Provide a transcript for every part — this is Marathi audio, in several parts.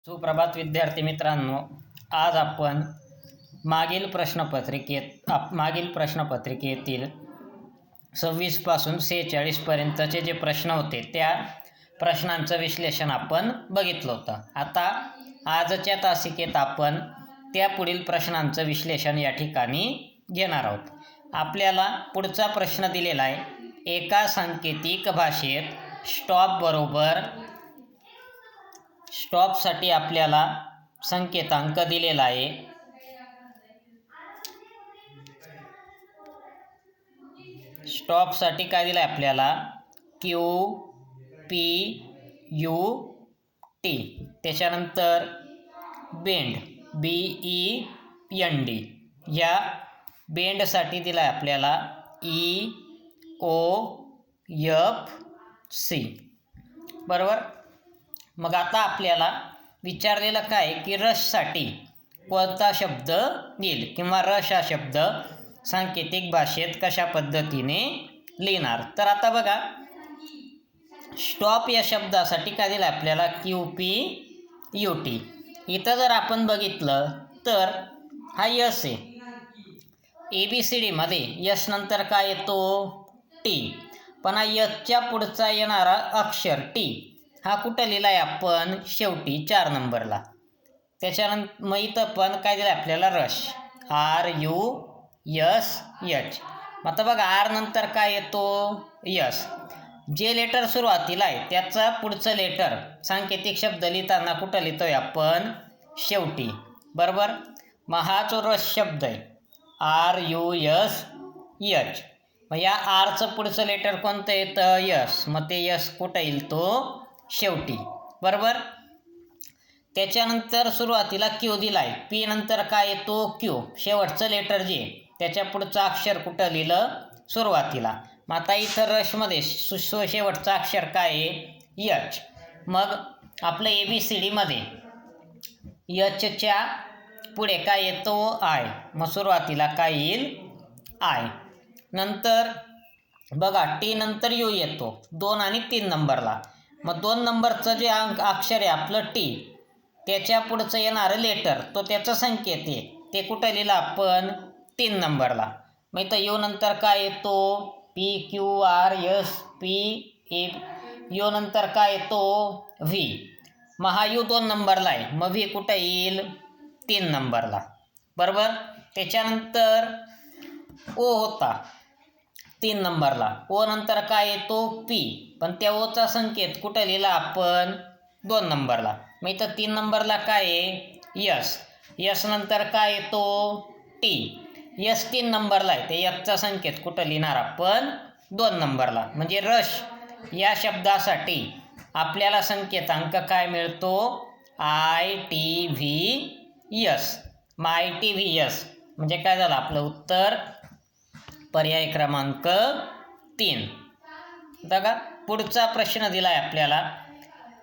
सुप्रभात विद्यार्थी मित्रांनो, आज आपण मागील प्रश्नपत्रिकेतील 26 पासून 46 पर्यंतचे जे प्रश्न होते त्या प्रश्नांचं विश्लेषण आपण बघितलं होतं। आता आजच्या तासिकेत आपण त्या पुढील प्रश्नांचं विश्लेषण या ठिकाणी घेणार आहोत। आपल्याला पुढचा प्रश्न दिलेला आहे, एका सांकेतिक भाषेत स्टॉपसाठी आपल्याला संकेतांक दिलेला आहे। स्टॉपसाठी काय दिलं आहे आपल्याला, Q P U T, त्याच्यानंतर बेंड BEND, या बेंडसाठी दिला आहे आपल्याला EOFC, बरोबर। मग आता आपल्याला विचारलेलं काय की रससाठी कोणता शब्द येईल किंवा रस हा शब्द सांकेतिक भाषेत कशा पद्धतीने लिहिणार। तर आता बघा, स्टॉप या शब्दासाठी काय दिलं आपल्याला QPUT। इथं जर आपण बघितलं तर हा यस आहे। ABCD मध्ये यस नंतर काय येतो, टी, पण हा यसच्या पुढचा येणारा अक्षर टी हा कुठं लिहिला आहे आपण, शेवटी 4 नंबरला। त्याच्यानंतर मग इथं पण काय दिलं आपल्याला, रश RUSH। मग आता बघा, आर नंतर काय येतो, यस। जे लेटर सुरुवातीला आहे त्याचा पुढचं लेटर सांकेतिक शब्द लिहिताना कुठं लिहितोय आपण, शेवटी, बरोबर। मग हा जो रश शब्द आहे RUSH, मग या आरचं पुढचं लेटर कोणतं येतं, यस, मग ते यस कुठं येईल, तो शेवटी, बरोबर। त्याच्यानंतर सुरुवातीला क्यू दिलाय, पी नंतर काय येतो, क्यू, शेवटचं लेटर जे त्याच्या पुढचं अक्षर कुठं लिहिलं, सुरुवातीला। मग आता इथं रशमध्ये शेवटचं अक्षर काय आहे, एच। मग आपलं ABCD मध्ये एचच्या पुढे काय येतो, आय, मग सुरुवातीला काय येईल, आय। नंतर बघा, टी नंतर यू येतो 2 आणि 3 नंबरला। मग 2 नंबरचं जे अक्षर आहे आपलं टी, त्याच्या पुढचं येणारं लेटर तो त्याचा संकेत आहे, ते कुठं लिहिलं आपण, 3 नंबरला। मग इथं यू नंतर काय येतो, PQRSP, यू नंतर काय येतो, व्ही। मग हा यू 2 नंबरला आहे, मग व्ही कुठं येईल, 3 नंबरला, बरोबर। त्याच्यानंतर ओ होता 3 नंबरला, ओ नंतर काय येतो, पी, पण त्या ओचा संकेत कुठं लिहिला आपण, 2 नंबरला। मग इथं 3 नंबरला काय आहे, यस, यस नंतर काय येतो, टी, यस 3 नंबरला आहे, त्या यसचा संकेत कुठं लिहिणार आपण, 2 नंबरला। म्हणजे रश या शब्दासाठी आपल्याला संकेतांक काय मिळतो, ITVS। मग ITVS म्हणजे काय झालं आपलं उत्तर, पर्याय क्रमांक 3। बघा, पुढचा प्रश्न दिला आहे आपल्याला।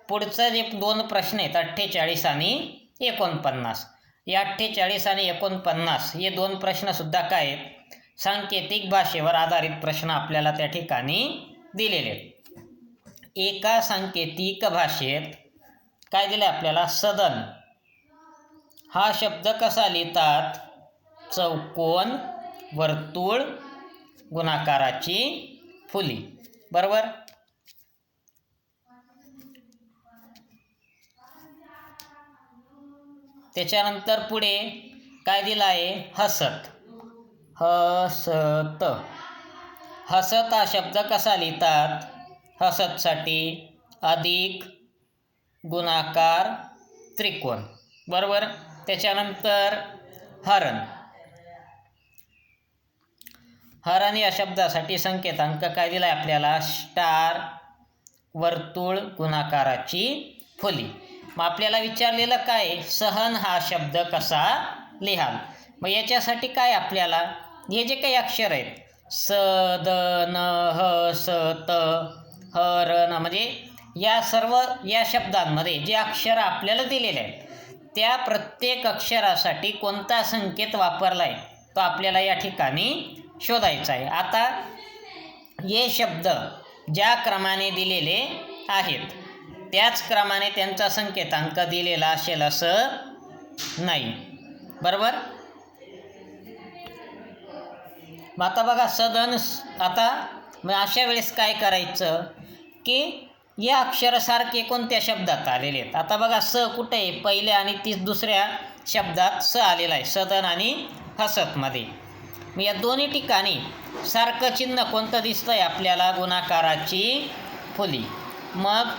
पुढचं जे 2 प्रश्न आहेत 48 आणि 49, या 48 आणि 49 हे 2 प्रश्न सुद्धा काय आहेत, सांकेतिक भाषेवर आधारित प्रश्न आपल्याला त्या ठिकाणी दिलेले आहेत। एका सांकेतिक भाषेत काय दिलं आपल्याला, सदन हा शब्द कसा लिहितात, चौकोन, वर्तुळ, गुणाकाराची फुली, बरोबर। त्याच्यानंतर पुढे काय दिलं आहे, हसत, हसत हा शब्द कसा लिहितात, हसतसाठी अधिक, गुणाकार, त्रिकोण, बरोबर। त्याच्यानंतर हरण, हरण या शब्दासाठी संकेतांक काय दिला आहे आपल्याला, स्टार, वर्तुळ, गुणाकाराची फुली। मग आपल्याला विचारलेलं काय, सहन हा शब्द कसा लिहाल। मग याच्यासाठी काय आपल्याला हे जे काही अक्षर आहेत, स, द, न, ह, स, त, ह, र, न, म्हणजे या सर्व या शब्दांमध्ये जे अक्षर आपल्याला दिलेले आहेत त्या प्रत्येक अक्षरासाठी कोणता संकेत वापरला आहे तो आपल्याला या ठिकाणी शोधायचा आहे। आता हे शब्द ज्या क्रमाने दिलेले आहेत त्याच क्रमाने त्यांचा संकेतांक दिलेला असेल असं नाही. बरोबर. मग आता बघा सदन आता मग अशा वेळेस काय करायचं की या अक्षरासारखे कोणत्या शब्दात आलेले आहेत. आता बघा स कुठे आहे, पहिल्या आणि दुसऱ्या शब्दात स आलेला आहे, सदन आणि हसतमध्ये. मग या दोन्ही ठिकाणी सारखं चिन्ह कोणतं दिसतं आहे आपल्याला, गुणाकाराची फुली. मग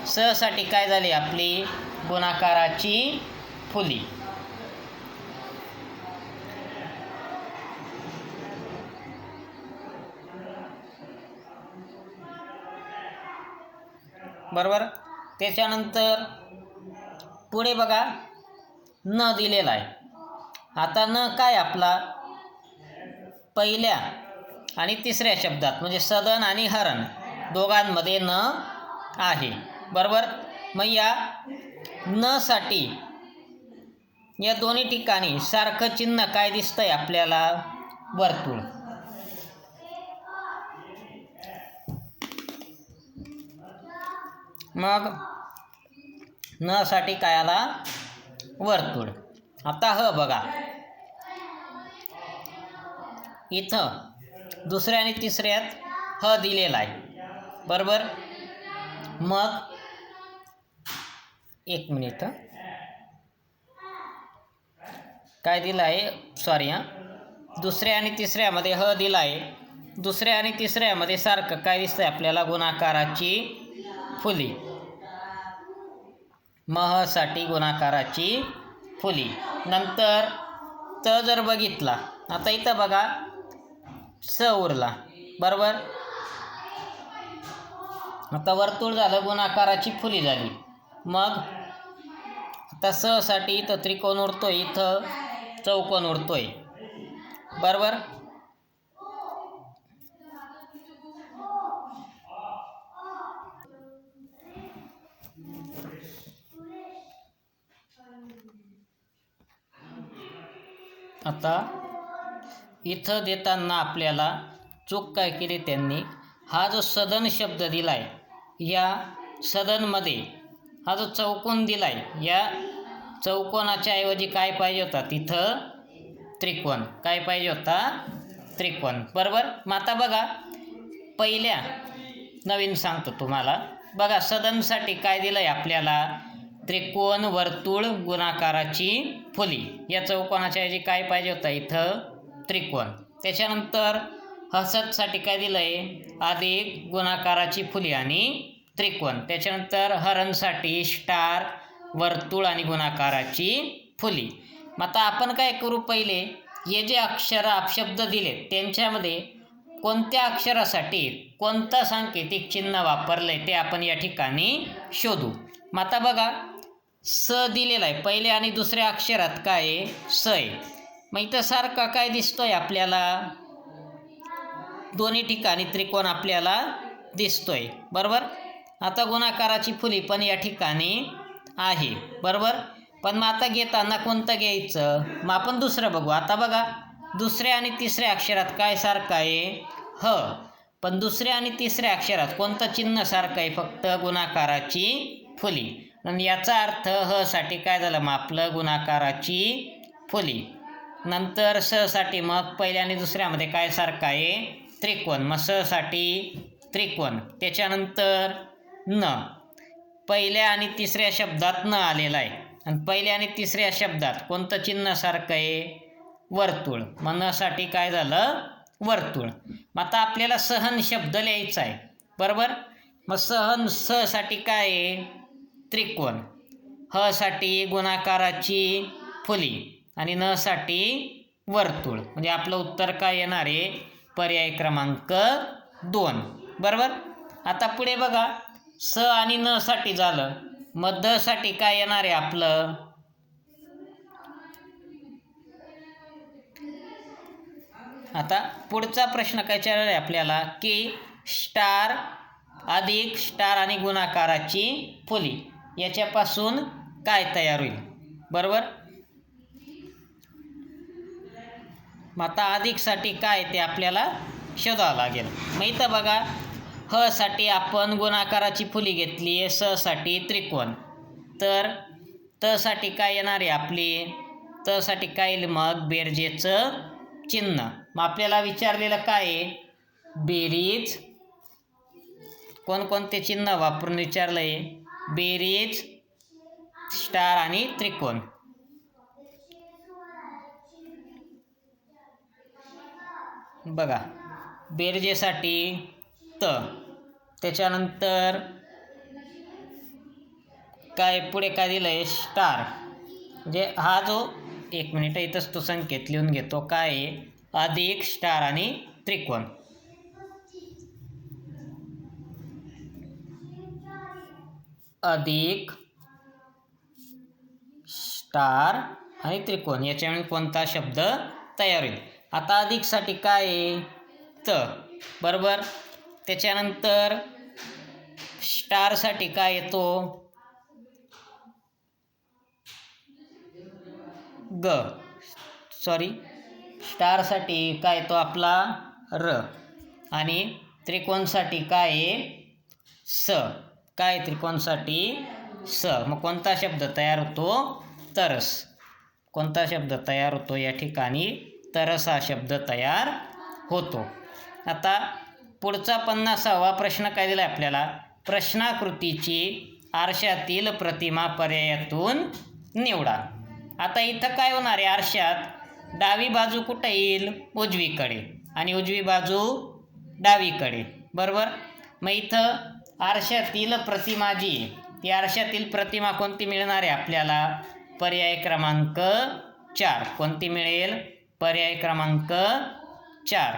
स साठी काय झाली आपली, गुणाकाराची फुली. बरोबर. त्याच्यानंतर पुढे बघा न दिलेला आहे. आता न काय आपला पहिल्या आणि तिसऱ्या शब्दात म्हणजे सदन आणि हरण दोघांमध्ये न आहे. बरोबर. मग या न साठी या दोन्ही ठिकाणी सारखं चिन्ह काय दिसतंय आपल्याला, वर्तुळ. मग न साठी काय आला, वर्तुळ. आता ह बघा इथं दुसऱ्या आणि तिसऱ्यात ह दिलेला आहे. बरोबर. मग एक मिनिट, काय दिलं आहे, सॉरी दुसऱ्या आणि तिसऱ्यामध्ये ह दिला आहे. दुसऱ्या आणि तिसऱ्यामध्ये सारखं काय दिसतंय आपल्याला, गुणाकाराची फुली. मह साठी गुणाकाराची फुली. नंतर त जर बघितला, आता इथं बघा स उरला. बरोबर. आता वर्तुळ झालं, गुणाकाराची फुली झाली. मग आता स साठी इथं त्रिकोण उरतोय, इथं चौकोन उरतोय. बरोबर. आता इथं देताना आपल्याला चूक काय केली त्यांनी, हा जो सदन शब्द दिलाय या सदनमध्ये हा जो चौकोन दिलाय, या चौकोनाच्या ऐवजी काय पाहिजे होता, तिथं त्रिकोण. काय पाहिजे होता, त्रिकोण. बरोबर. मग आता बघा पहिल्या नवीन सांगतो तुम्हाला. बघा सदनसाठी काय दिलंय आपल्याला, त्रिकोण, वर्तुळ, गुणाकाराची फुली. या चौकोनाच्या ऐवजी काय पाहिजे होता, इथं त्रिकोण. त्याच्यानंतर हसतसाठी काय दिलंय, अधिक गुणाकाराची फुली आणि त्रिकोण. त्याच्यानंतर हरणसाठी स्टार, वर्तुळ आणि गुणाकाराची फुली. मग आता आपण काय करू, पहिले हे जे अपशब्द दिले त्यांच्यामध्ये कोणत्या अक्षरासाठी कोणतं सांकेतिक चिन्ह वापरलंय ते आपण या ठिकाणी शोधू. मग आता बघा स दिलेला आहे, पहिल्या आणि दुसऱ्या अक्षरात काय आहे, स आहे. मग इथं सारखा काय दिसतोय आपल्याला, दोन्ही ठिकाणी त्रिकोण आपल्याला दिसतोय. बरोबर. आता गुणाकाराची फुली पण या ठिकाणी आहे. बरोबर. पण मग आता घेताना कोणतं घ्यायचं, मग आपण दुसरं बघू. आता बघा दुसऱ्या आणि तिसऱ्या अक्षरात काय सारखं आहे, ह. पण दुसऱ्या आणि तिसऱ्या अक्षरात कोणतं चिन्ह सारखं आहे, फक्त गुणाकाराची फुली. आणि याचा अर्थ ह साठी काय झालं, मग आपलं गुणाकाराची फुली. नंतर स साठी मग पहिल्या आणि दुसऱ्यामध्ये काय सारखं आहे, त्रिकोण. मग स साठी त्रिकोण. त्याच्यानंतर न पहिल्या आणि तिसऱ्या शब्दात न आलेला आहे, आणि पहिल्या आणि तिसऱ्या शब्दात कोणतं चिन्ह सारखं आहे, वर्तुळ. मग न साठी काय झालं, वर्तुळ. मग आता आपल्याला सहन शब्द लिहायचा आहे. बरोबर. मग सहन स साठी काय आहे, त्रिकोण. ह साठी गुणाकाराची फुली आणि न साठी वर्तुळ. म्हणजे आपलं उत्तर काय येणार आहे, पर्याय क्रमांक 2. बरोबर. आता पुढे बघा स आणि न साठी झालं, मग द साठी काय येणार आहे आपलं, आता पुढचा प्रश्न काय विचारला आहे आपल्याला की स्टार, अधिक स्टार आणि गुणाकाराची फुली याच्यापासून काय तयार होईल. बरोबर. मग आता अधिक साठी काय ते आपल्याला शोधावं लागेल. मग इथं बघा ह साठी आपण गुणाकाराची फुली घेतली आहे, स साठी त्रिकोण. तर त साठी काय येणार आहे आपली, त साठी काय येईल मग बेरजेचं चिन्ह. मग आपल्याला विचारलेलं काय आहे, बेरीज कोणकोणते चिन्ह वापरून विचारलंय, बेरीज, स्टार आणि त्रिकोण. बघा बेरजेसाठी त, त्याच्यानंतर काय पुढे काय दिलंय स्टार, म्हणजे हा जो, एक मिनिट इथंच तो संकेत लिहून घेतो, काय आहे अधिक स्टार आणि त्रिकोण. अधिक स्टार आणि त्रिकोण याच्यामुळे कोणता शब्द तयार होईल. आता अधिक साठी काय आहे त, बरोबर. त्याच्यानंतर स्टार साठी काय येतो ग, सॉरी स्टार साठी काय येतो आपला र, आणि त्रिकोणसाठी काय आहे स. काय त्रिकोणसाठी स. मग कोणता शब्द तयार होतो, तरस. कोणता शब्द तयार होतो या ठिकाणी, तरस हा शब्द तयार होतो. आता पुढचा 50वा प्रश्न काय दिला आपल्याला, प्रश्नाकृतीची आरशातील प्रतिमा पर्यायातून निवडा. आता इथं काय होणार आहे, आरशात डावी बाजू कुठे येईल, उजवीकडे, आणि उजवी बाजू डावीकडे, बरोबर. मग इथं आरशातील प्रतिमा जी, ती आरशातील प्रतिमा कोणती मिळणार आहे आपल्याला, पर्याय क्रमांक 4. कोणती मिळेल, पर्याय क्रमांक 4.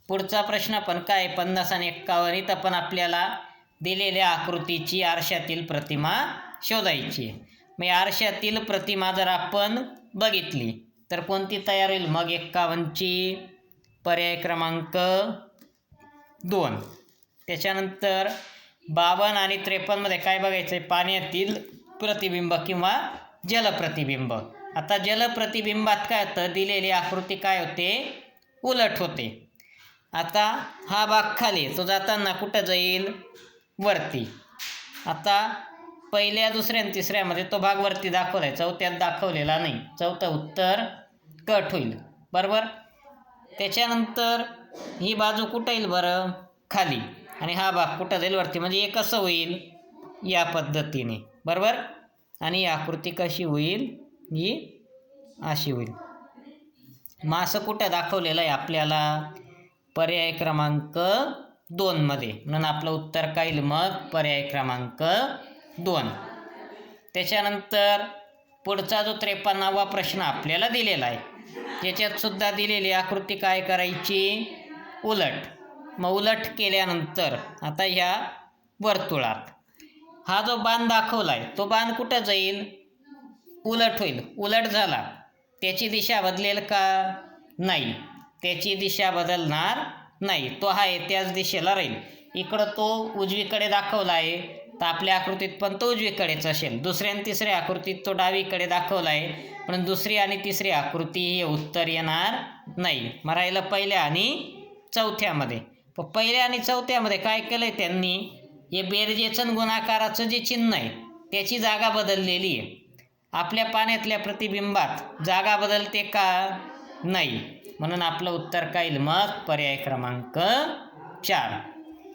पुढचा प्रश्न पण काय 50 आणि 51, इथं पण आपल्याला दिलेल्या आकृतीची आरशातील प्रतिमा शोधायची. मग आरशातील प्रतिमा जर आपण बघितली तर कोणती तयार होईल मग 51ची, पर्याय क्रमांक 2. त्याच्यानंतर 52 आणि 53 मध्ये काय बघायचं आहे, पाण्यातील प्रतिबिंब किंवा जलप्रतिबिंब. आता जलप्रतिबिंबात काय होतं, दिलेली आकृती काय होते, उलट होते. आता हा भाग खाली, तो जाताना कुठं जाईल, वरती. आता पहिल्या, दुसऱ्या आणि तिसऱ्यामध्ये तो भाग वरती दाखवला आहे, चौथ्यात दाखवलेला नाही. चौथं उत्तर कट होईल, बरोबर. त्याच्यानंतर ही बाजू कुठं येईल बरं, खाली, आणि हा भाग कुठं जाईल, वरती. म्हणजे हे कसं होईल, या पद्धतीने, बरोबर. आणि ही आकृती कशी होईल, ही अशी होईल. मग असं कुठं दाखवलेलं आहे आपल्याला, पर्याय क्रमांक 2 मध्ये. म्हणून आपलं उत्तर काय येईल मग, पर्याय क्रमांक 2. त्याच्यानंतर पुढचा जो 53वा प्रश्न आपल्याला दिलेला आहे, याच्यात सुद्धा दिलेली आकृती काय करायची, उलट. मग उलट केल्यानंतर आता ह्या वर्तुळात हा जो बाण दाखवला आहे, तो बाण कुठं जाईल, उलट होईल. उलट झाला, त्याची दिशा बदलेल का, नाही, त्याची दिशा बदलणार नाही. तो आहे त्याच दिशेला राहील. इकडं तो उजवीकडे दाखवला आहे, तर आपल्या आकृतीत पण तो उजवीकडेच असेल. दुसऱ्या आणि तिसऱ्या आकृतीत तो डावीकडे दाखवला आहे, पण दुसरी आणि तिसरी आकृती हे उत्तर येणार नाही. मग राहिलं पहिल्या आणि चौथ्यामध्ये. पण पहिल्या आणि चौथ्यामध्ये काय केलं आहे त्यांनी, हे बेरजेचं गुणाकाराचं जे चिन्ह आहे त्याची जागा बदललेली आहे. आपल्या पाण्यातल्या प्रतिबिंबात जागा बदलते का, नाही. म्हणून आपलं उत्तर काय येईल मग, पर्याय क्रमांक 4.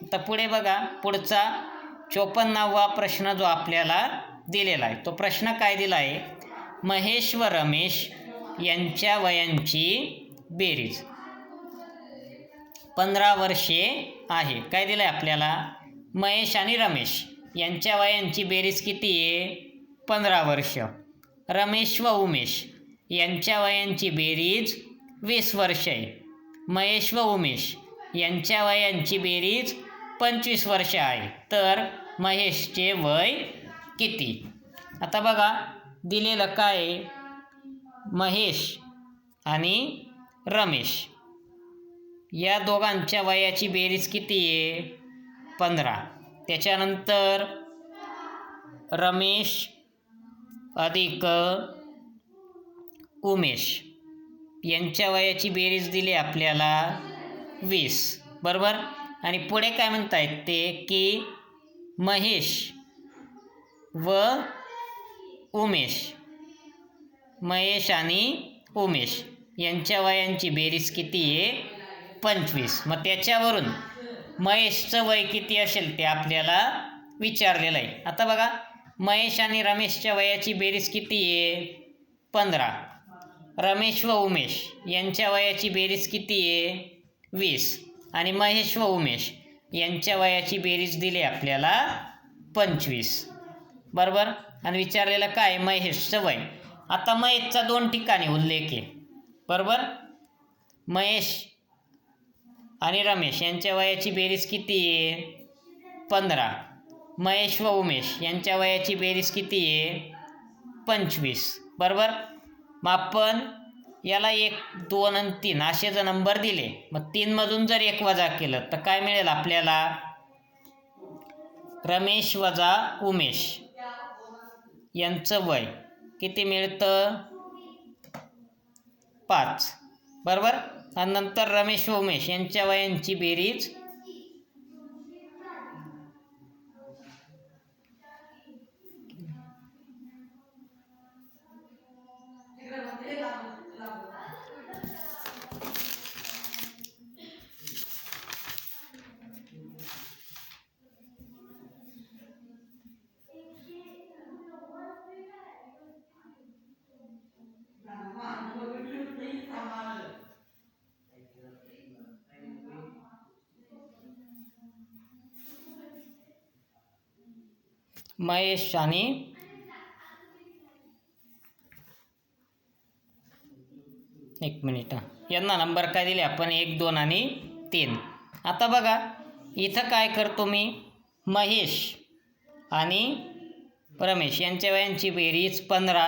आता पुढे बघा, पुढचा 54वा प्रश्न जो आपल्याला दिलेला आहे, तो प्रश्न काय दिला आहे, महेश व रमेश यांच्या वयांची बेरीज 15 वर्षे आहे. काय दिलं आहे आपल्याला, महेश आणि रमेश यांच्या वयांची बेरीज किती आहे, 15 वर्ष. रमेश व उमेश यांच्या वयांची बेरीज 20 वर्ष आहे. महेश व उमेश यांच्या वयांची बेरीज 25 वर्ष आहे. तर महेशचे वय किती. आता बघा दिलेलं काय आहे, महेश आणि रमेश या दोघांच्या वयाची बेरीज किती आहे, 15. त्याच्यानंतर रमेश अधिक उमेश यांच्या वयाची बेरीज दिली आपल्याला 20, बरोबर. आणि पुढे काय म्हणतायत ते की महेश व उमेश, महेश आणि उमेश यांच्या वयांची बेरीज किती आहे 25. मग त्याच्यावरून महेशचं वय किती असेल ते आपल्याला विचारलेलं आहे. आता बघा महेश आणि रमेशच्या वयाची बेरीज किती आहे 15. रमेश व उमेश यांच्या वयाची बेरीज किती आहे 20 आणि महेश व उमेश यांच्या वयाची बेरीज दिली आपल्याला 25. बरोबर. आणि विचारलेलं काय महेशचं वय. आता महेशचा 2 ठिकाणी उल्लेख आहे. बरोबर. महेश आणि रमेश यांच्या वयाची बेरीज किती आहे 15. महेश व उमेश यांच्या वयाची बेरीज किती आहे 25. बरोबर. मग आपण याला 1, 2 आणि 3 असे जर नंबर दिले, मग 3 मधून जर 1 वजा केलं तर काय मिळेल आपल्याला रमेश वजा उमेश यांचं वय किती मिळतं 5. बरोबर. आणि नंतर रमेश व उमेश यांच्या वयांची बेरीज महेश आणि एक मिनिट यांना नंबर काय दिले आपण 1, 2 आणि 3. आता बघा इथं काय करतो मी महेश आणि रमेश यांच्या वयांची बेरीज 15.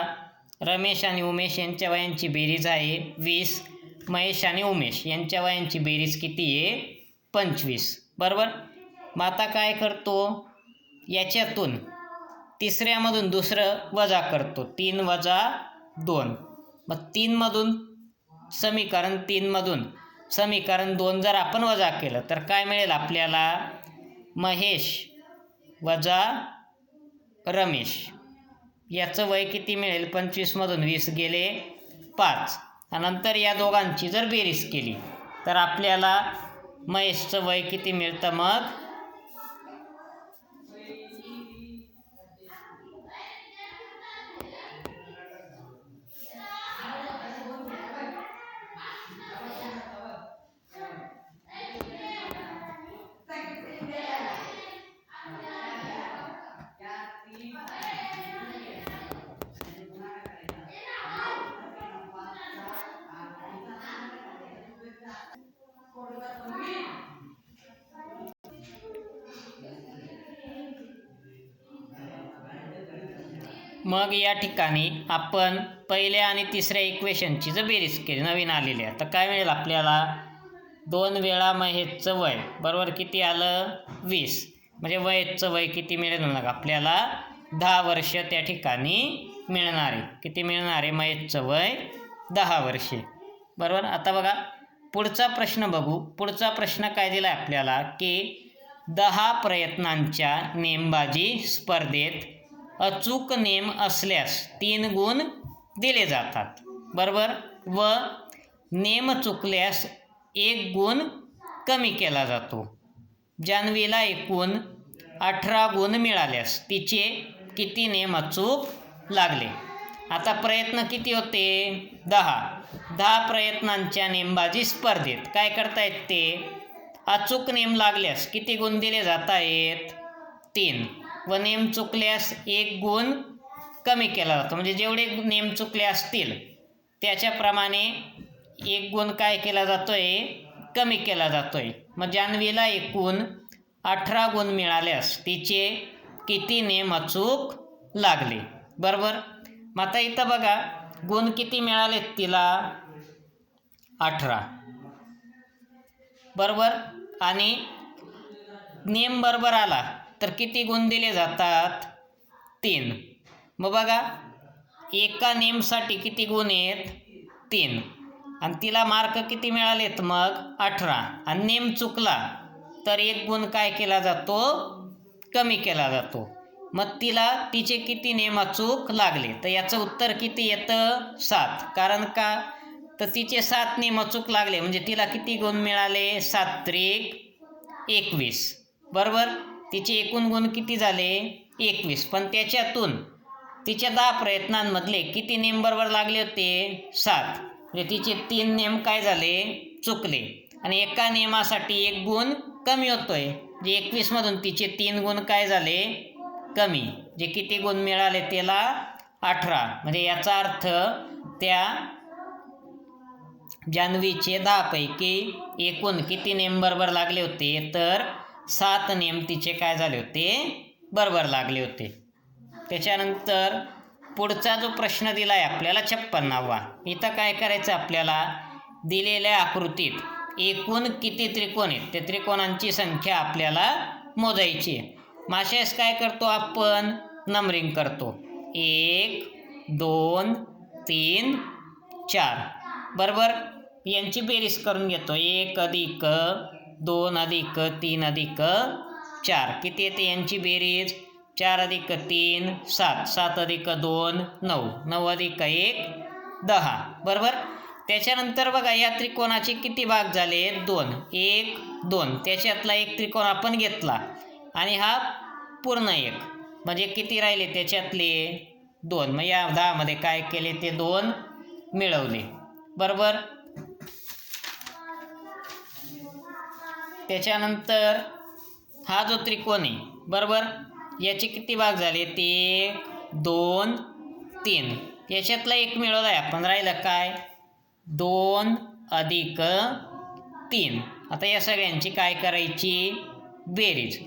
रमेश आणि उमेश यांच्या वयांची बेरीज आहे 20. महेश आणि उमेश यांच्या वयांची बेरीज किती आहे 25. बरोबर. मग आता काय करतो याच्यातून तिसऱ्यामधून दुसरं वजा करतो 3 वजा 2. मग 3 मधून समीकरण 2 जर आपण वजा केलं तर काय मिळेल आपल्याला महेश वजा रमेश याचं वय किती मिळेल 25 मधून 20 गेले 5. नंतर या दोघांची जर बेरीज केली तर आपल्याला महेशचं वय किती मिळतं मग मग या ठिकाणी आपण पहिल्या आणि तिसऱ्या इक्वेशनची जर बेरीज केली नवीन आलेली आहे तर काय मिळेल आपल्याला 2 वेळा महेशचं वय बरोबर किती आलं 20. म्हणजे महेशचं वय किती मिळेल ना आपल्याला 10 वर्ष त्या ठिकाणी मिळणारे. किती मिळणारे महेशचं वय 10 वर्षे. बरोबर. आता बघा पुढचा प्रश्न बघू. पुढचा प्रश्न काय दिला आपल्याला की 10 प्रयत्नांच्या नेमबाजी स्पर्धेत अचूक नेम असल्यास 3 गुण दिले जातात. बरोबर. व नेम चुकल्यास 1 गुण कमी केला जातो. जान्हवीला एकूण 18 गुण मिळाल्यास तिचे किती नेम अचूक लागले. आता प्रयत्न किती होते 10 प्रयत्नांच्या नेमबाजी स्पर्धेत काय करतायत ते अचूक नेम लागल्यास किती गुण दिले जात आहेत 3. व नेम चुकल्यास 1 गुण कमी केला जातो. म्हणजे जेवढे नेम चुकले असतील त्याच्याप्रमाणे 1 गुण काय केला जातोय कमी केला जातोय. मग जान्हवीला एकूण 18 गुण मिळाल्यास तिचे किती नेम अचूक लागले. बरोबर. मग आता इथं बघा गुण किती मिळालेत तिला 18. बरोबर. आणि नेम बरोबर आला तर किती गुण दिले जातात 3. मग बघा एका नेमसाठी किती गुण आहेत 3 आणि तिला मार्क किती मिळालेत मग 18. आणि नेम चुकला तर 1 गुण काय केला जातो, कमी केला जातो. मग तिला तिचे किती नियम अचूक लागले, तर याचं उत्तर किती येतं, 7. कारण का, तर तिचे 7 नियम अचूक लागले म्हणजे तिला किती गुण मिळाले, 7 त्रिक 21. बरोबर. तिचे एकूण गुण किती झाले, 21. पण त्याच्यातून तिच्या 10 प्रयत्नांमधले किती नियम बरोबर लागले होते, 7. म्हणजे तिचे 3 नियम काय झाले, चुकले. आणि एका नियमासाठी 1 गुण कमी होतोय. जे 21 मधून तिचे 3 गुण काय झाले, कमी. जे किती गुण मिळाले त्याला, 18. म्हणजे याचा अर्थ त्या जान्हवीचे 10 पैकी एकूण किती नियम बरोबर लागले होते, तर 7 नियम तिचे काय झाले होते, बरोबर लागले होते. त्याच्यानंतर पुढचा जो प्रश्न दिला आहे आपल्याला 56वा. इथं काय करायचं, आपल्याला दिलेल्या आकृतीत एकूण किती त्रिकोण आहेत त्या त्रिकोणांची संख्या आपल्याला मोजायची आहे. माशास काय करतो, आपण नंबरिंग करतो. 1 2 3 4. बरोबर. यांची बेरीज करून घेतो. 1 अधिक 2 अधिक 3 अधिक 4 किती येते यांची बेरीज, 4 अधिक 3 7, 7 अधिक 2 9, 9 अधिक 1 10. बरोबर. त्याच्यानंतर बघा या त्रिकोणाचे किती भाग झाले, 2. 1 2. त्याच्यातला एक त्रिकोण आपण घेतला आणि हा पूर्ण 1, म्हणजे किती राहिले त्याच्यातले 2. मग या 10 मध्ये काय केले, ते 2 मिळवले. बरोबर. त्याच्यानंतर हा जो त्रिकोण आहे, बरोबर, याचे किती भाग झाले, ते 1 2 3. याच्यातला एक मिळवला आहे आपण, राहिलं काय, 2 अधिक 3. आता या सगळ्यांची काय करायची, बेरीज.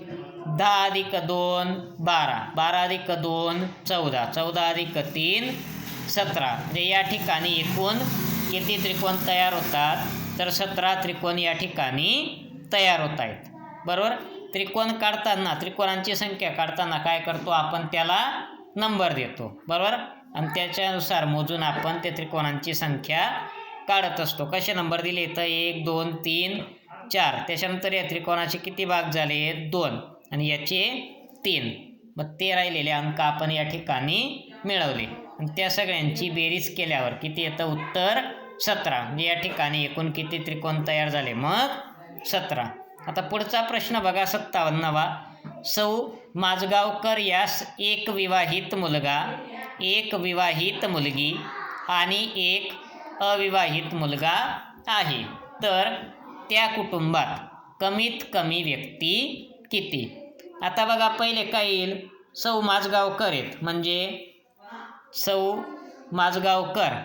10 अधिक 2 12, 12 अधिक 2 14, 14 अधिक 3 17. म्हणजे या ठिकाणी एकूण किती त्रिकोण तयार होतात, तर 17 त्रिकोण या ठिकाणी तयार होत आहेत. बरोबर. त्रिकोण काढताना, त्रिकोणांची संख्या काढताना काय करतो आपण, त्याला नंबर देतो. बरोबर. आणि त्याच्यानुसार मोजून आपण त्या त्रिकोणांची संख्या काढत असतो. कसे नंबर दिले, तर 1 2 3 4. त्याच्यानंतर या त्रिकोणाचे किती भाग झाले, 2, आणि याचे 3. मग ते राहिलेले अंक आपण या ठिकाणी मिळवले आणि त्या सगळ्यांची बेरीज केल्यावर किती येतं, उत्तर 17. म्हणजे या ठिकाणी एकूण किती त्रिकोण तयार झाले, मग 17. आता पुढचा प्रश्न बघा 57वा. सौ माजगावकर यास एक विवाहित मुलगा, एक विवाहित मुलगी आणि एक अविवाहित मुलगा आहे. तर त्या कुटुंबात कमीत कमी व्यक्ती किती. आता बघा पहिले काय येईल, सौ माजगावकर आहेत, म्हणजे सौ माजगावकर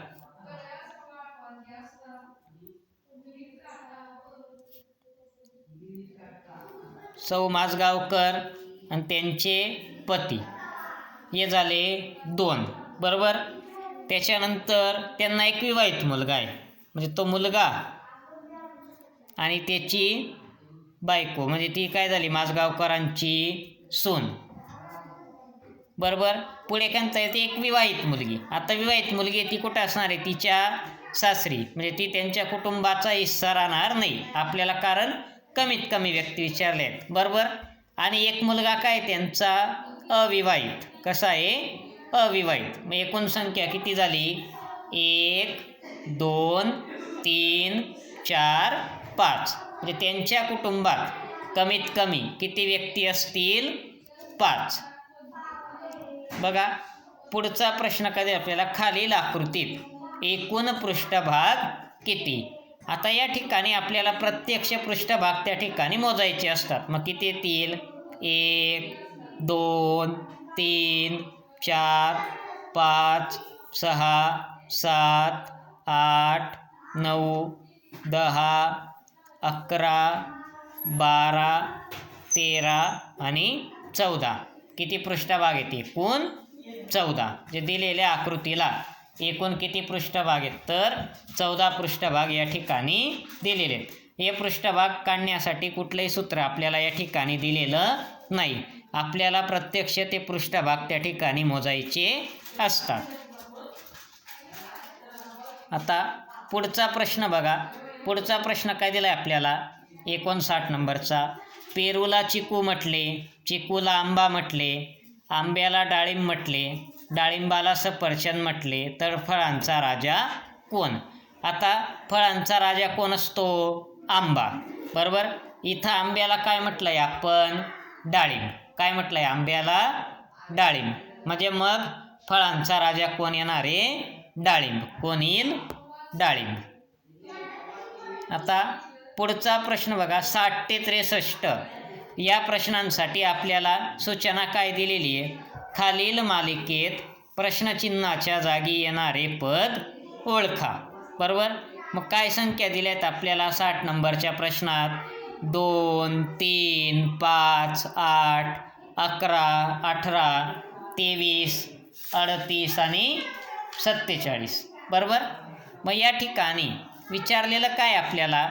सौ माजगावकर आणि त्यांचे पती हे झाले 2. बरोबर. त्याच्यानंतर त्यांना एक विवाहित मुलगा आहे, म्हणजे तो मुलगा आणि त्याची बायको, म्हणजे ती काय झाली, माजगावकरांची सून. बरोबर. पुढे काय म्हणता येते, एक विवाहित मुलगी. आता विवाहित मुलगी ती कुठं असणार आहे, तिच्या सासरी, म्हणजे ती त्यांच्या कुटुंबाचा हिस्सा राहणार नाही आपल्याला, कारण कमीत कमी व्यक्ती विचारले आहेत. बरोबर. आणि एक मुलगा काय त्यांचा अविवाहित, कसा आहे, अविवाहित. मग एकूण संख्या किती झाली, 1 2 3 4 5. म्हणजे त्यांच्या कुटुंबात कमीत कमी किती व्यक्ती असतील, 5. बघा पुढचा प्रश्न कधी आपल्याला, खालील आकृतीत एकूण पृष्ठभाग किती. आता या ठिकाणी आपल्याला प्रत्यक्ष पृष्ठभाग त्या ठिकाणी मोजायचे असतात. मग किती येतील, 1 2 3 4 5 6 7 8 9 10 11 12 13 आणि 14. किती पृष्ठभाग येते, एकूण 14. जे दिलेल्या आकृतीला एकूण किती पृष्ठभाग आहेत, तर 14 पृष्ठभाग या ठिकाणी दिलेले आहेत. हे पृष्ठभाग काढण्यासाठी कुठलंही सूत्र आपल्याला या ठिकाणी दिलेलं नाही. आपल्याला प्रत्यक्ष ते पृष्ठभाग त्या ठिकाणी मोजायचे असतात. आता पुढचा प्रश्न बघा. पुढचा प्रश्न काय दिला आहे आपल्याला, 59 नंबरचा. पेरूला चिकू म्हटले, चिकूला आंबा म्हटले, आंब्याला डाळिंब म्हटले, डाळिंबाला सफरचंद म्हटले, तर फळांचा राजा कोण? आता फळांचा राजा कोण असतो? आंबा, बरोबर. इथं आंब्याला काय म्हटलंय आपण? डाळिंब. काय म्हटलंय आंब्याला? डाळिंब. म्हणजे मग फळांचा राजा कोण येणार आहे? डाळिंब. कोण येईल? डाळिंब. आता पुढचा प्रश्न बघा, 60 ते 63 या प्रश्नांसाठी आपल्याला सूचना काय दिलेली आहे? खालील मालिकेत प्रश्नचिन्हाच्या जागी येणारे पद ओळखा, बरोबर. मग काय संख्या दिल्यात आपल्याला 60 नंबरच्या प्रश्नात? 2, 3, 5, 8, 11, 18, 23, 38 आणि 47, बरोबर. मग या ठिकाणी विचारलेलं काय आपल्याला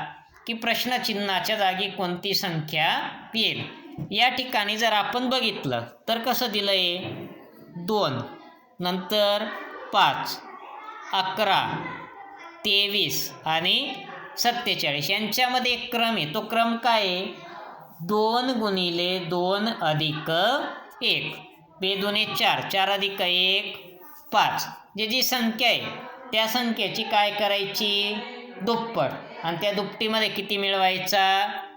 की प्रश्नचिन्हाच्या जागी कोणती संख्या येईल? या ठिकाणी जर आपण बघितलं तर कसं दिलं आहे? 2, नंतर 5, 11, 23 आणि 47 यांच्यामध्ये एक क्रम आहे. तो क्रम काय आहे? 2 गुणिले 2 अधिक 1, 2 दुणे 4, 4 अधिक 1 5. जी संख्या आहे त्या संख्येची काय करायची? दुप्पट. आणि त्या दुपटीमध्ये किती मिळवायचा?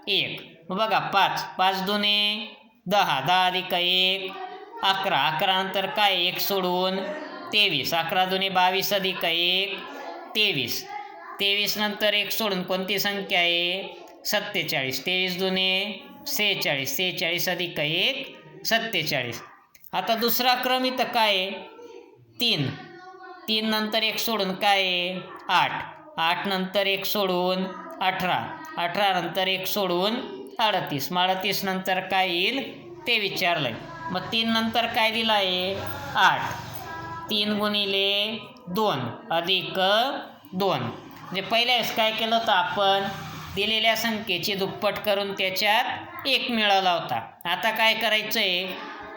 1. मग बघा 5, 5 दुणे 10, 10 अधिक 1 11, 11 नंतर काय 1 सोडून 23, 11 दुणे 22 अधिक 1 23, 23 नंतर 1 सोडून कोणती संख्या आहे? 47, 23 दुणे 46, 46 अधिक 1 47. आता दुसरा क्रम इथं काय आहे? 3, 3 नंतर 1 सोडून काय आहे? 8, 8 नंतर 1 सोडून 18, 18 नंतर 1 सोडून 38, 38 नंतर काय येईल ते विचारलंय. मग 3 नंतर काय दिलं आहे? 8, 3 गुणिले 2 अधिक 2. म्हणजे पहिल्या वेळेस काय केलं होतं आपण? दिलेल्या संख्येची दुप्पट करून त्याच्यात 1 मिळवला होता. आता काय करायचं आहे?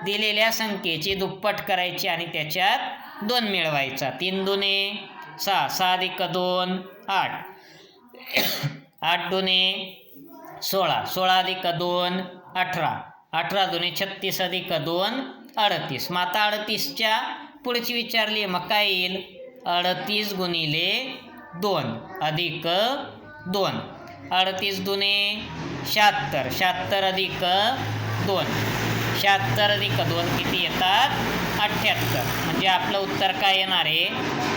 दिलेल्या संख्येची दुप्पट करायची आणि त्याच्यात 2 मिळवायचा. 3 दुणे 6, 6 अधिक 2 8, 8 दुणे 16, 16 अधिक 2 18, 18 दुणे 36 अधिक 2 38. मग आता 38च्या पुढची विचारली आहे, मग काय येईल? 38 गुणिले 2 अधिक 2, 38 दुणे 76, 76 अधिक 2, 76 अधिक 2 किती येतात? 78. म्हणजे आपलं उत्तर काय येणार आहे?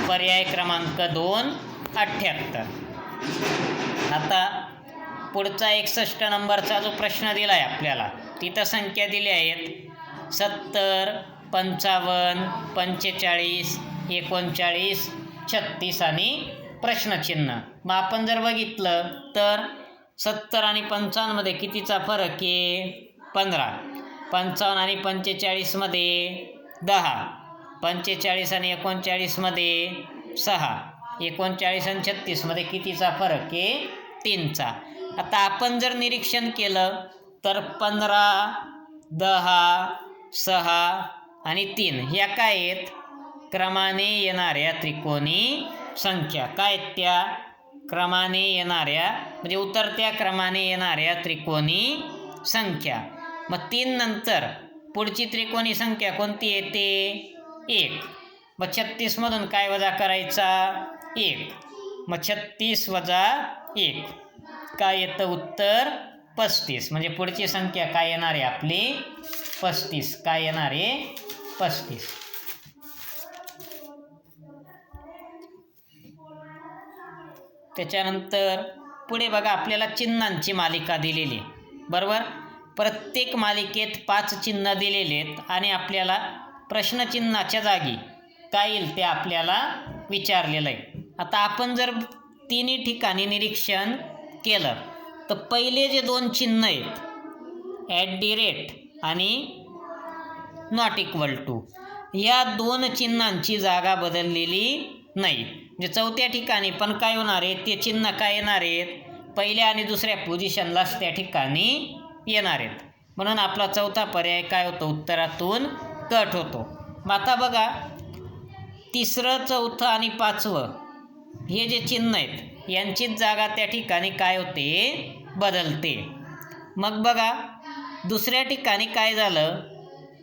पर्याय क्रमांक 2 78. आता पुढचा 61 नंबरचा जो प्रश्न दिला आहे आपल्याला, तिथं संख्या दिल्या आहेत 70, 55, 45, 39, 36 आणि प्रश्नचिन्ह. मग आपण जर बघितलं तर 70 आणि 55 मध्ये कितीचा फरक आहे? 15. 55 आणि 45 मध्ये 10, 45 आणि 39 मध्ये 6, 39 आणि 36 मध्ये कितीचा फरक आहे? 3चा. आता आपण जर निरीक्षण केलं तर 15, 10, 6 आणि 3 ह्या काय आहेत? क्रमाने येणाऱ्या त्रिकोणी संख्या. काय त्या? क्रमाने येणाऱ्या म्हणजे उतरत्या क्रमाने येणाऱ्या त्रिकोणी संख्या. मग 3 नंतर पुढची त्रिकोणी संख्या कोणती येते? 1. मग 36 मधून काय वजा करायचा? 1. मग 36 वजा 1 काय येतं? उत्तर 35. म्हणजे पुढची संख्या काय येणार आहे आपली? 35. काय येणार आहे? 35. त्याच्यानंतर पुढे बघा आपल्याला चिन्हांची मालिका दिलेली, बरोबर. प्रत्येक मालिकेत 5 चिन्ह दिलेले आहेत आणि आपल्याला प्रश्नचिन्हाच्या जागी काय येईल ते आपल्याला विचारलेलं आहे. आता आपण जर तिन्ही ठिकाणी निरीक्षण केलं तर पहिले जे 2 चिन्ह आहेत @ आणि नॉट इक्वल टू, या 2 चिन्हांची जागा बदललेली नाही. म्हणजे चौथ्या ठिकाणी पण काय होणार आहे? ते चिन्ह काय येणार आहेत? पहिल्या आणि दुसऱ्या पोझिशनलाच त्या ठिकाणी येणार आहेत. म्हणून आपला चौथा पर्याय काय होतो? उत्तरातून कट होतो. मग आता बघा 3रं, 4थं आणि 5वं हे जे चिन्ह आहेत यांचीच जागा त्या ठिकाणी काय होते? बदलते. मग बघा दुसऱ्या ठिकाणी काय झालं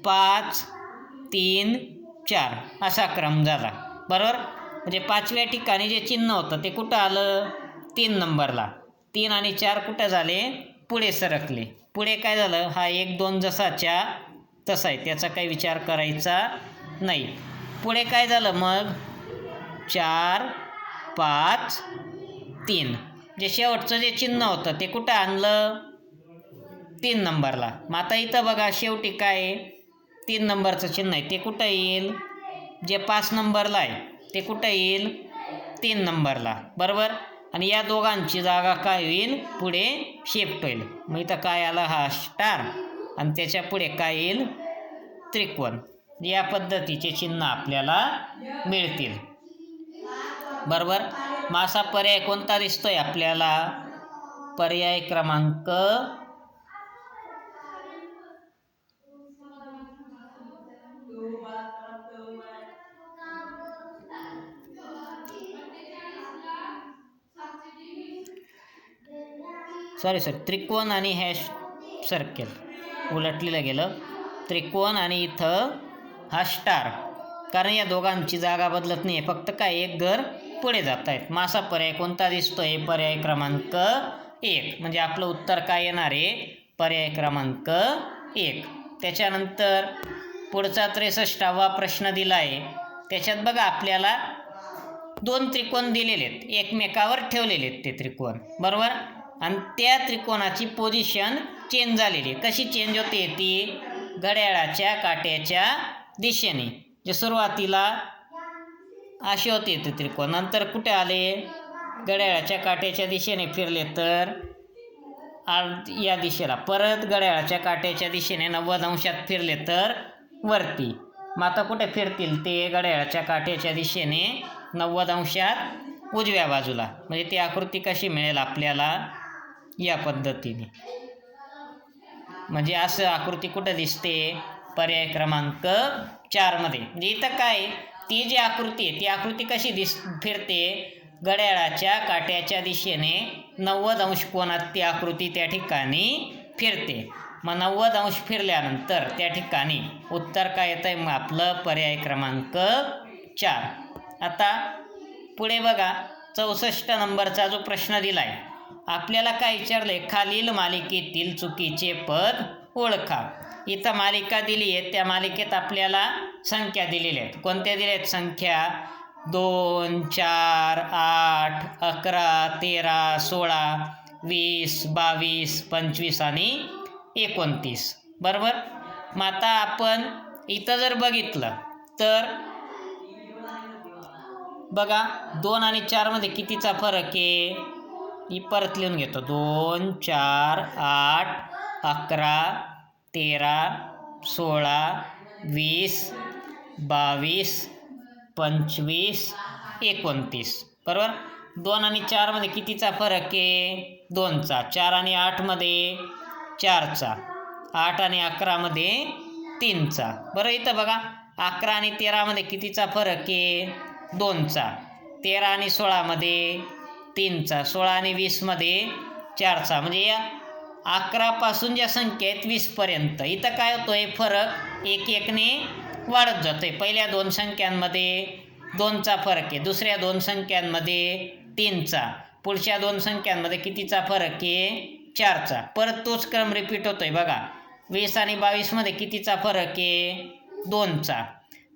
5 3 4 असा क्रम झाला बरोबर. म्हणजे 5व्या ठिकाणी जे चिन्ह होतं ते कुठं आलं 3 नंबरला. 3 आणि 4 कुठं झाले पुढे सरकले. पुढे काय झालं हा 1 2 जसाच्या तसा आहे त्याचा काही विचार करायचा नाही. पुढे काय झालं मग 4 5 3 जे शेवटचं जे चिन्ह होतं ते कुठं आणलं 3 नंबरला. मग आता इथं बघा शेवटी काय 3 नंबरचं चिन्ह आहे ते कुठं येईल जे 5 नंबरला आहे ते कुठं येईल 3 नंबरला बरोबर. आणि या दोघांची जागा काय होईल पुढे शिफ्ट होईल. मग इथं काय आलं हा स्टार आणि त्याच्या पुढे काय येईल त्रिकोण. या पद्धतीचे चिन्ह आपल्याला मिळतील बरोबर. मग असा पर्याय कोणता दिसतोय आपल्याला पर्याय क्रमांक त्रिकोण आणि हॅश सर्कल उलटलेलं गेलं. त्रिकोण आणि इथं हा स्टार कारण या दोघांची जागा बदलत नाही आहे फक्त काय एक घर पुढे जात आहेत. मग असा पर्याय कोणता दिसतोय पर्याय क्रमांक 1. म्हणजे आपलं उत्तर काय येणार आहे पर्याय क्रमांक 1. त्याच्यानंतर पुढचा 63वा प्रश्न दिला आहे. त्याच्यात बघा आपल्याला 2 त्रिकोण दिलेले आहेत एकमेकावर ठेवलेले आहेत ते त्रिकोण बरोबर. आणि त्या त्रिकोणाची पोझिशन चेंज झालेली. कशी चेंज होते ती घड्याळाच्या काट्याच्या दिशेने. जे सुरुवातीला असे होते ते त्रिकोण नंतर कुठे आले घड्याळाच्या काट्याच्या दिशेने फिरले तर या दिशेला परत घड्याळाच्या काट्याच्या दिशेने 90 अंशात फिरले तर वरती. मग आता कुठे फिरतील ते घड्याळाच्या काट्याच्या दिशेने 90 अंशात उजव्या बाजूला. म्हणजे ती आकृती कशी मिळेल आपल्याला या पद्धतीने. म्हणजे असं आकृती कुठं दिसते पर्याय क्रमांक 4 मध्ये. म्हणजे इथं काय ती जी आकृती आहे ती आकृती कशी फिरते घड्याळाच्या काट्याच्या दिशेने 90 अंश कोनात ती आकृती त्या ठिकाणी फिरते. मग 90 अंश फिरल्यानंतर त्या ठिकाणी उत्तर काय येतं आहे मग आपलं पर्याय क्रमांक 4. आता पुढे बघा 64 नंबरचा जो प्रश्न दिला आहे आपल्याला काय विचारलं आहे खालील मालिकेतील चुकीचे पद ओळखा. इथं मालिका दिली आहे त्या मालिकेत आपल्याला संख्या दिलेल्या आहेत. कोणत्या दिल्या आहेत संख्या 2 4 8 11 13 16 20 22 25 आणि 29 बरोबर. मग आता आपण इथं जर बघितलं तर बघा 2 आणि 4 मध्ये कितीचा फरक आहे ही परत लिहून घेतो 2 4 8 11 13 16 20 22 25 29 बरोबर. 2 आणि 4 मध्ये कितीचा फरक आहे 2चा. 4 आणि 8 मध्ये 4चा. 8 आणि 11 मध्ये 3चा बरं. इथं बघा 11 आणि 13 मध्ये कितीचा फरक आहे 2चा. 13 आणि 16 मध्ये 3चा. 16 आणि 20 मध्ये 4चा. म्हणजे या 11 पासून ज्या संख्या आहेत 20 पर्यंत इथं काय होतोय फरक 1 1 ने वाढत जातोय. पहिल्या 2 संख्यांमध्ये 2चा फरक आहे. दुसऱ्या 2 संख्यांमध्ये 3चा. पुढच्या 2 संख्यांमध्ये कितीचा फरक आहे 4चा. परत तोच क्रम रिपीट होतोय बघा. 20 आणि 22 मध्ये कितीचा फरक आहे 2चा.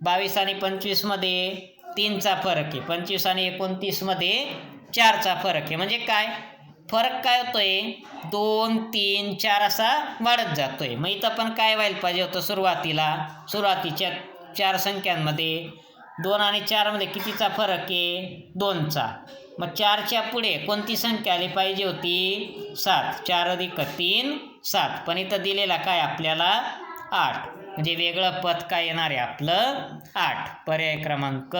22 आणि 25 मध्ये 3चा फरक आहे. 25 आणि 29 मध्ये 4चा फरक आहे. म्हणजे काय फरक काय होतोय 2 3 4 असा वाढत जातोय. मग इथं पण काय व्हायला पाहिजे होतं सुरुवातीच्या 4 संख्यांमध्ये 2 आणि 4 मध्ये कितीचा फरक आहे 2चा. मग 4च्या पुढे कोणती संख्या आली पाहिजे होती 7. 4 अधिक 3 7. पण इथं दिलेला काय आपल्याला 8. म्हणजे वेगळं पद काय येणार आहे आपलं 8. पर्याय क्रमांक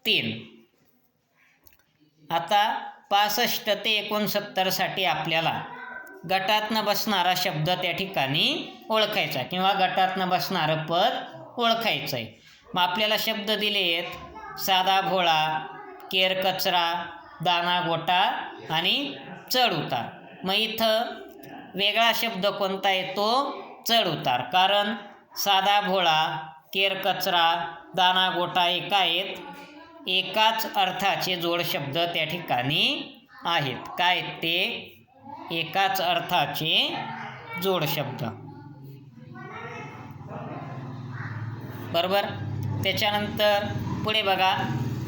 3. आता 65 ते 69 साठी आपल्याला गटातनं बसणारा शब्द त्या ठिकाणी ओळखायचा किंवा गटातनं बसणारं पद ओळखायचं आहे. मग आपल्याला शब्द दिले आहेत साधा भोळा, केर कचरा, दाना गोटा आणि चढ उतार. मग इथं वेगळा शब्द कोणता येतो? चढ उतार. कारण साधा भोळा, केर कचरा, दाना गोटा एका आहेत, एकाच अर्थाचे जोड शब्द त्या ठिकाणी आहेत. काय ते? एकाच अर्थाचे जोड शब्द. बरोबर. त्याच्यानंतर पुढे बघा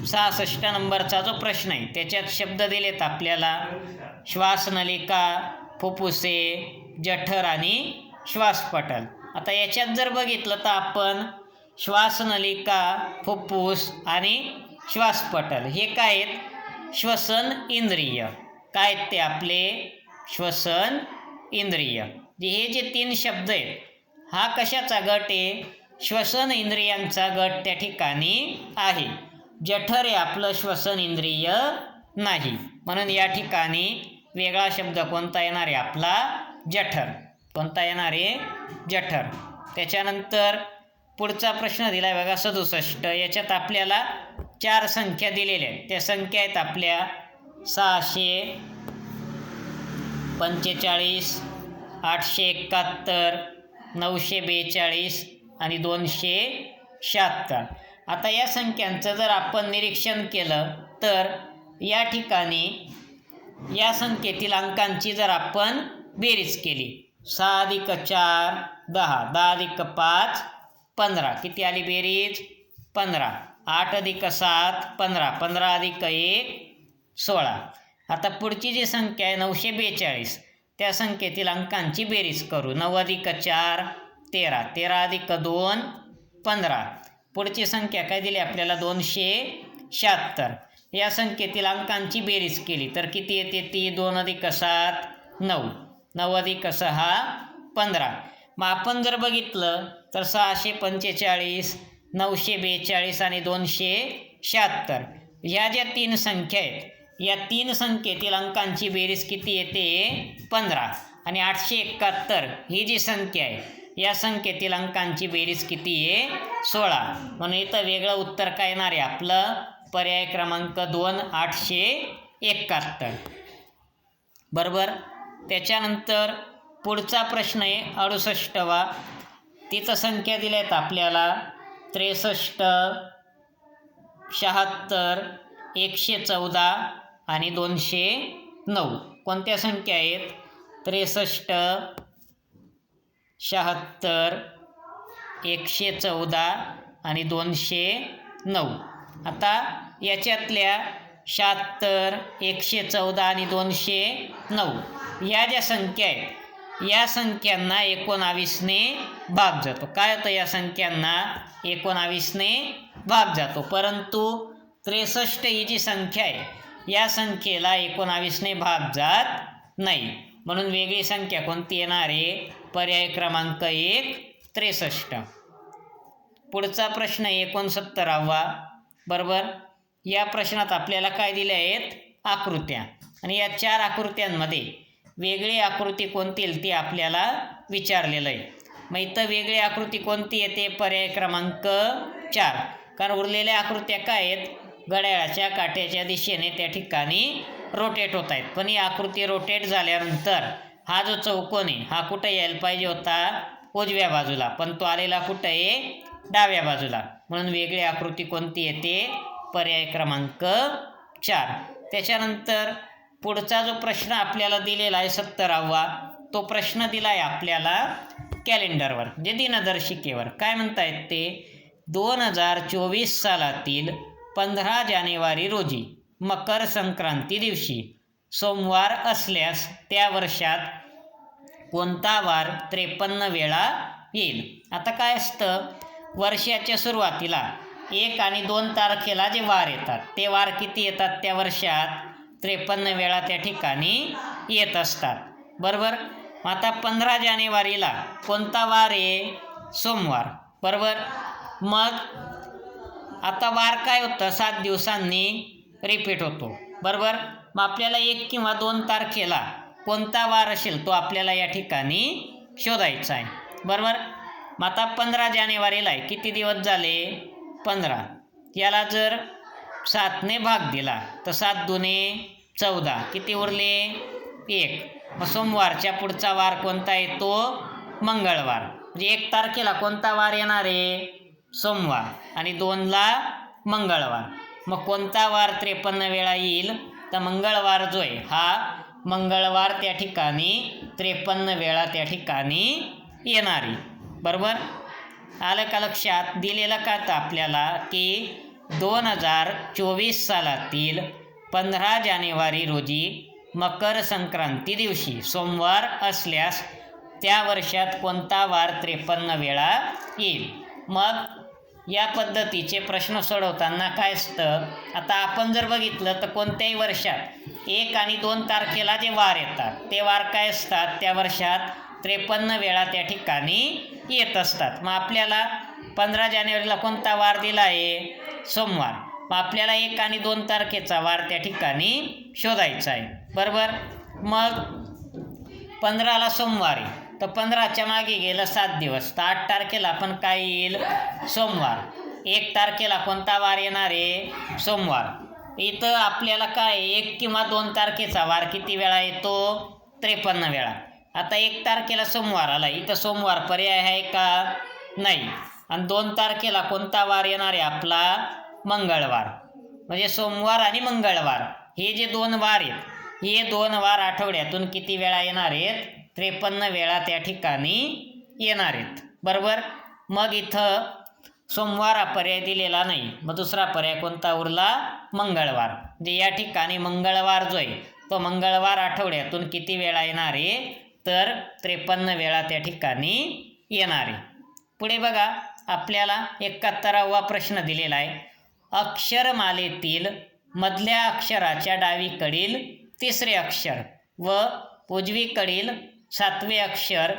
66 नंबरचा जो प्रश्न आहे त्याच्यात शब्द दिलेत आपल्याला श्वासनलिका, फुफ्फुसे, जठर आणि श्वासपटल. आता याच्यात जर बघितलं तर आपण श्वासनलिका, फुफ्फुस आणि श्वासपटल हे काय आहेत? श्वसन इंद्रिय. काय आहेत ते? आपले श्वसन इंद्रिय. हे जे 3 शब्द आहेत हा कशाचा गट आहे? श्वसन इंद्रियांचा गट त्या ठिकाणी आहे. जठर हे आपलं श्वसन इंद्रिय नाही, म्हणून या ठिकाणी वेगळा शब्द कोणता येणार आहे? आपला जठर. कोणता येणार आहे? जठर. त्याच्यानंतर पुढचा प्रश्न दिला आहे बघा 67. याच्यात आपल्याला 4 संख्या दिलेल्या आहेत. त्या संख्या आहेत आपल्या 645, 871, 942 आणि 276. आता या संख्यांचं जर आपण निरीक्षण केलं तर या ठिकाणी या संख्येतील अंकांची जर आपण बेरीज केली 6 + 4 10, 10 + 5 15, किती आली बेरीज? 15. 8 + 7 15, 15 + 1 16. आता पुढची जी संख्या आहे 942 त्या संख्येतील अंकांची बेरीज करू. 9 + 4 13, 13 + 2 15. पुढची संख्या काय दिली आपल्याला? 276. या संख्येतील अंकांची बेरीज केली तर किती येते ती? 2 + 7 9, 9 + 6 15. मग आपण जर बघितलं तर 645, 942 आणि 276 ह्या ज्या 3 संख्या आहेत या 3 संख्येतील अंकांची बेरीज किती येते? 15. आणि 871 ही जी संख्या आहे या संख्येतील अंकांची बेरीज किती आहे? 16. म्हणून इथं वेगळं उत्तर काय येणार आहे आपलं? पर्याय क्रमांक 2 871. बरोबर. त्याच्यानंतर पुढचा प्रश्न आहे 68वा. तिथं संख्या दिल्या आहेत आपल्याला 63, 76, 114 आणि 209. कोणत्या संख्या आहेत? 63, 76, 114 आणि 209. आता याच्यातल्या 76, 114 आणि 209 या ज्या संख्या आहेत या संख्यांना 19ने भाग जातो. काय होतं? या संख्यांना 19ने भाग जातो. परंतु 63 ही जी संख्या आहे या संख्येला 19ने भाग जात नाही. म्हणून वेगळी संख्या कोणती येणार आहे? पर्याय क्रमांक 1 63. पुढचा प्रश्न 69वा. बरोबर. या प्रश्नात आपल्याला काय दिले आहेत? आकृत्या. आणि या 4 आकृत्यांमध्ये वेगळी आकृती कोणती येईल ती आपल्याला विचारलेलं आहे. मग इथं वेगळी आकृती कोणती येते? पर्याय क्रमांक 4. कारण उरलेल्या आकृत्या काय आहेत? घड्याळाच्या काट्याच्या दिशेने त्या ठिकाणी रोटेट होत आहेत. पण ही आकृती रोटेट झाल्यानंतर हा जो चौकोन आहे हा कुठं यायला पाहिजे होता? उजव्या बाजूला, पण तो आलेला कुठं आहे? डाव्या बाजूला. म्हणून वेगळी आकृती कोणती येते? पर्याय क्रमांक 4. त्याच्यानंतर पुढचा जो प्रश्न आपल्याला दिलेला आहे 70वा तो प्रश्न दिला आहे आपल्याला कॅलेंडरवर म्हणजे दिनदर्शिकेवर. काय म्हणतायत ते? 2024 सालातील 15 जानेवारी रोजी मकर संक्रांती दिवशी सोमवार असल्यास त्या वर्षात कोणता वार 53 वेळा येईल? आता काय असतं? वर्षाच्या सुरुवातीला 1 आणि 2 तारखेला जे वार येतात ते वार किती येतात त्या वर्षात? 53 वेळा त्या ठिकाणी येत असतात. बरोबर. आता 15 जानेवारीला कोणता वार आहे? सोमवार. बरोबर. मग आता वार काय होतं? 7 दिवसांनी रिपीट होतो. बरोबर. मग आपल्याला 1 किंवा 2 तारखेला कोणता वार असेल तो आपल्याला या ठिकाणी शोधायचा आहे. बरोबर. मग आता 15 जानेवारीला आहे, किती दिवस झाले? 15. याला जर 7ने भाग दिला तर 7 दुने 14, किती उरले? 1. मग सोमवारच्या पुढचा वार कोणता येतो? मंगळवार. म्हणजे 1 तारखेला कोणता वार येणार आहे? सोमवार. आणि 2ला मंगळवार. मग कोणता वार 53 वेळा येईल? तर मंगळवार जो आहे हा मंगळवार त्या ठिकाणी 53 वेळा त्या ठिकाणी येणार आहे. बरोबर? आलं का लक्षात? दिलेलं का तर आपल्याला की 2024 सालातील 15 जानेवारी रोजी मकर संक्रांती दिवशी सोमवार असल्यास त्या वर्षात कोणता वार 53 वेळा येईल. मग या पद्धतीचे प्रश्न सोडवताना काय असतं, आता आपण जर बघितलं तर कोणत्याही वर्षात 1 आणि 2 तारखेला जे वार येतात ते वार काय असतात? त्या वर्षात 53 वेळा त्या ठिकाणी येत असतात. मग आपल्याला 15 जानेवारीला कोणता वार दिला आहे? सोमवार. मग आपल्याला 1 आणि 2 तारखेचा वार त्या ठिकाणी शोधायचा आहे. बरोबर? मग 15ला सोमवार आहे तर 15च्या मागे गेलं 7 दिवस तर 8 तारखेला पण काय येईल? सोमवार. 1 तारखेला कोणता वार येणार आहे? सोमवार. इथं आपल्याला काय 1 किंवा 2 तारखेचा वार किती वेळा येतो? 53 वेळा. आता 1 तारखेला सोमवार आला, इथं सोमवार पर्याय आहे का? नाही. आणि 2 तारखेला कोणता वार येणार आहे आपला? मंगळवार. म्हणजे सोमवार आणि मंगळवार हे जे 2 वार आहेत हे 2 वार आठवड्यातून किती वेळा येणार आहेत? 53 वेळा त्या ठिकाणी येणार आहेत. बरोबर? मग इथं सोमवार हा पर्याय दिलेला नाही. मग दुसरा पर्याय कोणता उरला? मंगळवार. म्हणजे या ठिकाणी मंगळवार जो आहे तो मंगळवार आठवड्यातून किती वेळा येणार आहे? तर 53 वेळा त्या ठिकाणी येणार आहे. पुढे बघा आपल्याला 71वा प्रश्न दिलेला आहे. अक्षरमालेतील मधल्या अक्षराच्या डावीकडील 3रे अक्षर व उजवीकडील 7वे अक्षर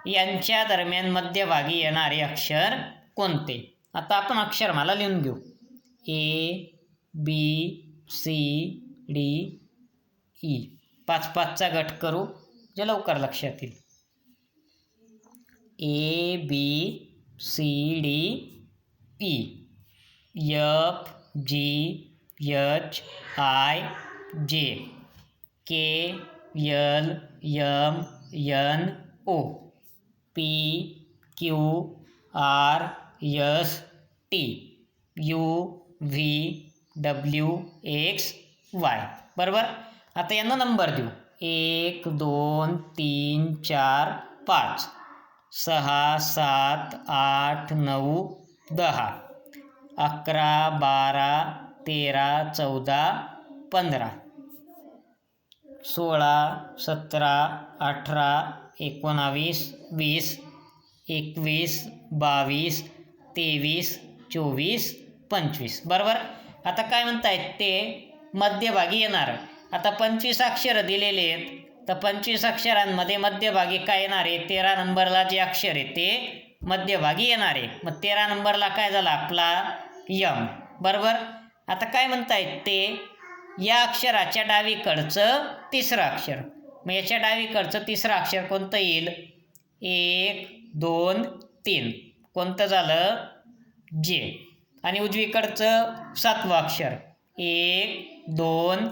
यांच्या दरम्यान मध्यभागी येणारे अक्षर कोणते? आता आपण अक्षरमाला लिहून घेऊ. ABCD E 5-5चा गट करू जे लवकर लक्षात येईल. ABCD E FGHIJ KLMNO PQRST UVWXY. बरोबर? आता यांना नंबर देऊ. 1 2 3 4 5 6 7 8 9 10 11 12 13 14 15 16 17 18 19 20 21 22 23 24 25. बरोबर? आता काय म्हणतायत ते मध्यभागी येणार. आता 25 अक्षरं दिलेले आहेत तर 25 अक्षरांमध्ये मध्यभागी काय येणार आहे? 13 नंबरला जे अक्षर आहे ते मध्यभागी येणार आहे. मग 13 नंबरला काय झाला आपला? यम. बरोबर? आता काय म्हणतायत ते या अक्षराच्या डावीकडचं 3रं अक्षर. मग याच्या डावीकडचं 3रं अक्षर कोणतं येईल? 1 2 3 कोणतं झालं? जे. आणि उजवीकडचं 7वं अक्षर 1 2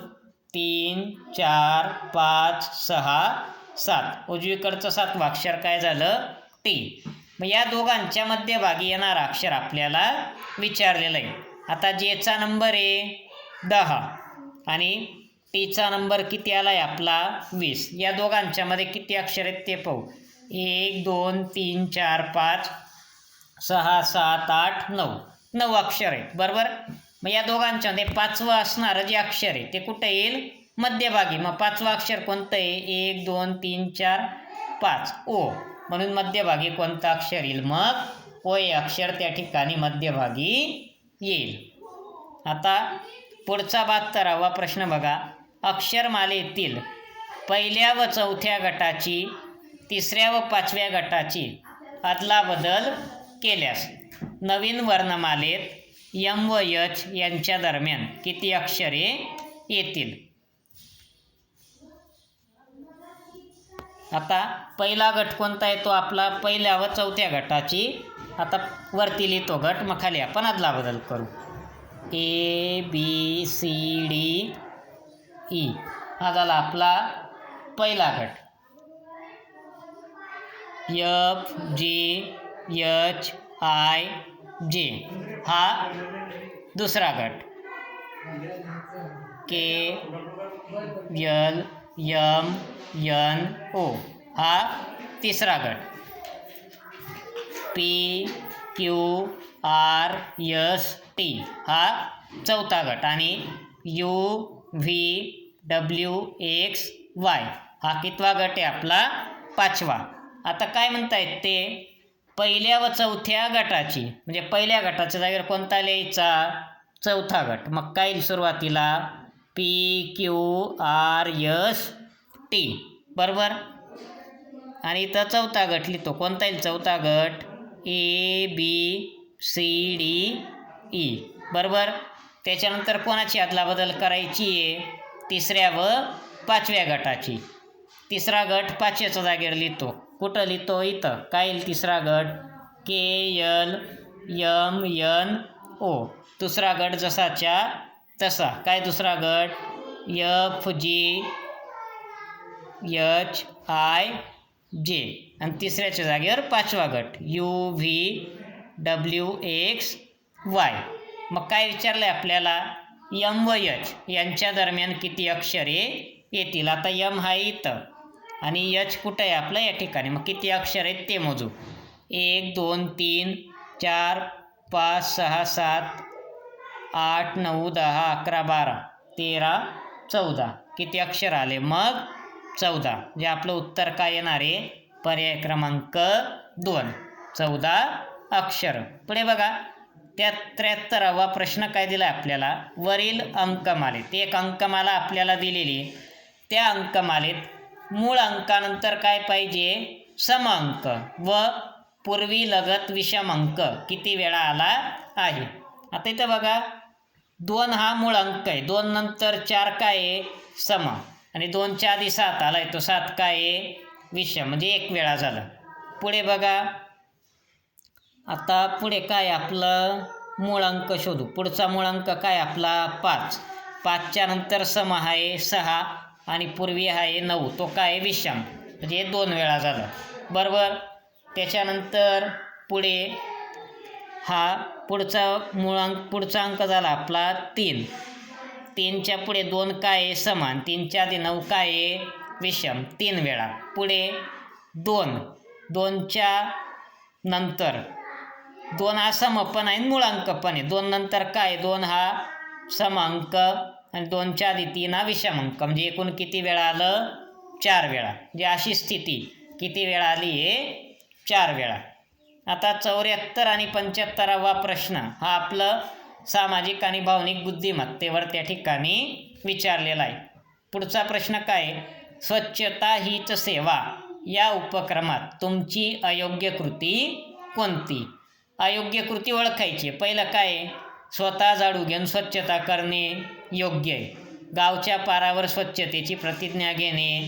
3 4 5 6 7 उजवीकडचं 7वं अक्षर काय झालं? टी. मग या दोघांच्या मध्यभागी येणारा अक्षर आपल्याला विचारलेलं आहे. आता जेचा नंबर आहे 10 आणि टीचा नंबर किती आला आहे आपला? 20. या दोघांच्या मध्ये किती अक्षर आहेत ते पाहू. 1 2 3 4 5 6 7 8 9 9 अक्षर आहेत. बरोबर? मग या दोघांच्यामध्ये 5वं असणारं जे अक्षर आहे ते कुठं येईल? मध्यभागी. मग 5वं अक्षर कोणतं आहे? 1 2 3 4 5 ओ. म्हणून मध्यभागी कोणतं अक्षर येईल? मग ओ हे अक्षर त्या ठिकाणी मध्यभागी येईल. आता पुढचा 72वा प्रश्न बघा. अक्षरमालेतील पहिल्या व चौथ्या गटाची 3ऱ्या व 5व्या गटाची अदलाबदल केल्यास नवीन वर्णमालेत यम व यच यांच्या दरम्यान किती अक्षरे येतील? आता पहिला गट कोणता येतो आपला? पहिल्या व चौथ्या गटाची. आता वरती लिहितो गट, मग खाली आपण अदलाबदल करू. ABCD E हा झाला आपला पहिला गट. FGHIJ हा दुसरा गट, KLMNO हा तिसरा गट, PQRST हा चौथा गट आणि UVWXY हा कितवा गट आहे आपला? पाचवा. आता काय म्हणतायत ते पहिल्या व चौथ्या गटाची, म्हणजे पहिल्या गटाच्या जागेवर कोणता लिहायचा? चौथा गट. मग काय येईल सुरुवातीला? PQRST बरोबर. आणि इथं चौथा गट लिहितो. कोणता येईल चौथा गट? ABCDE बरोबर. त्याच्यानंतर कोणाची अदलाबदल करायची आहे? तिसऱ्या व पाचव्या गटाची. तिसरा गट पाचव्याच्या जागेवर लिहितो. कुठं लिहितो? इथं. काय येईल तिसरा गट? KLMNO. दुसरा गट जसाच्या तसा. काय दुसरा गट? FGHIJ. आणि तिसऱ्याच्या जागेवर पाचवा गट UVWXY. मग काय विचारलं आहे आपल्याला? M व H यांच्या दरम्यान किती अक्षरे येतील? आता M हा इथं आणि H कुठं आहे आपलं? या ठिकाणी. मग किती अक्षर आहेत ते मोजू. 1 2 3 4 5 6 7 8 9 10 11 12 13 14. किती अक्षर आले? मग 14. जे आपलं उत्तर काय येणार आहे? पर्याय क्रमांक 2 14 अक्षर. पुढे बघा 73वा प्रश्न काय दिला आपल्याला? वरील अंकमालेत एक अंकमाला आपल्याला दिलेली. त्या अंकमालेत मूळ अंकानंतर काय पाहिजे? सम अंक व पूर्वी लगत विषम अंक किती वेळा आला आहे? आता इथं बघा 2 हा मूळ अंक आहे. 2 नंतर 4 काय आहे? सम. आणि 2च्या आधी 7 आलाय तो 7 काय आहे? विषम, म्हणजे 1 वेळा झालं. पुढे बघा आता पुढे काय आपलं? मूळ अंक शोधू. पुढचा मूळ अंक काय आपला? 5. 5च्या नंतर सम आहे 6 आणि पूर्वी आहे 9. तो काय? विषम, म्हणजे 2 वेळा झालं बरोबर. त्याच्यानंतर पुढे हा पुढचा पुढचा अंक झाला आपला 3. 3च्या पुढे 2 काय आहे? समान. 3च्या आधी 9 काय आहे? विषम, 3 वेळा. पुढे 2. 2च्या नंतर 2 हा सम पण आहे मूळ अंक पण आहे. 2 नंतर काय? 2 हा सम अंक आणि 2च्या आधी 3 हा विषम अंक, म्हणजे एकूण किती वेळा आलं? 4 वेळा. म्हणजे अशी स्थिती किती वेळा आली आहे? 4 वेळा. आता 74 आणि 75वा प्रश्न हा आपलं सामाजिक आणि भावनिक बुद्धिमत्तेवर त्या ठिकाणी विचारलेला आहे. पुढचा प्रश्न काय? स्वच्छता हीच सेवा या उपक्रमात तुमची अयोग्य कृती कोणती? अयोग्य कृती ओळखायची. पहिलं काय? स्वतः झाडू घेऊन स्वच्छता करणे योग्य आहे. गावच्या पारावर स्वच्छतेची प्रतिज्ञा घेणे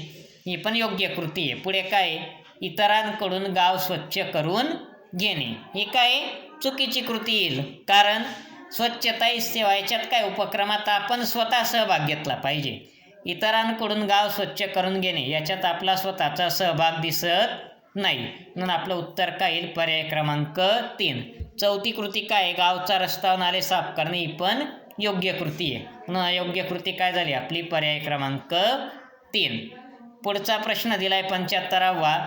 ही पण योग्य कृती आहे. पुढे काय? इतरांकडून गाव स्वच्छ करून घेणे ही काय? चुकीची कृती येईल. कारण स्वच्छता ही सेवा याच्यात काय उपक्रमात आपण स्वतः सहभाग घेतला पाहिजे. इतरांकडून गाव स्वच्छ करून घेणे याच्यात आपला स्वतःचा सहभाग दिसत नाही. म्हणून आपलं उत्तर काय येईल? पर्याय क्रमांक 3. चौथी कृती काय? गावचा रस्ता नाले साफ करणे ही पण योग्य कृती आहे. म्हणून अयोग्य कृती काय झाली आपली? पर्याय क्रमांक 3. पुढचा प्रश्न दिलाय 75वा.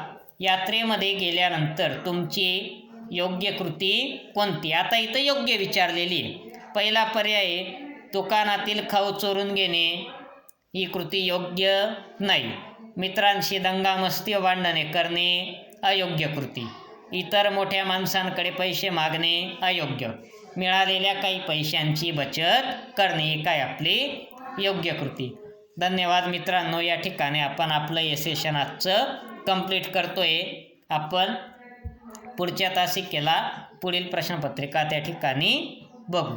यात्रेमध्ये गेल्यानंतर तुमची योग्य कृती कोणती? आता इथं योग्य विचारलेली आहे. पहिला पर्याय दुकानातील खाऊ चोरून घेणे ही कृती योग्य नाही. मित्रांशी दंगामस्ती व भांडणे करणे अयोग्य कृती. इतर मोठ्या माणसांकडे पैसे मागणे अयोग्य. मिळालेल्या काही पैशांची बचत करणे ही काय आपली योग्य कृती. धन्यवाद मित्रांनो. या ठिकाणी आपण आपलं हे सेशन आजचं कंप्लीट करतोय. आपण पुढच्या तासिकेला पुढील प्रश्नपत्रिका त्या ठिकाणी बघू.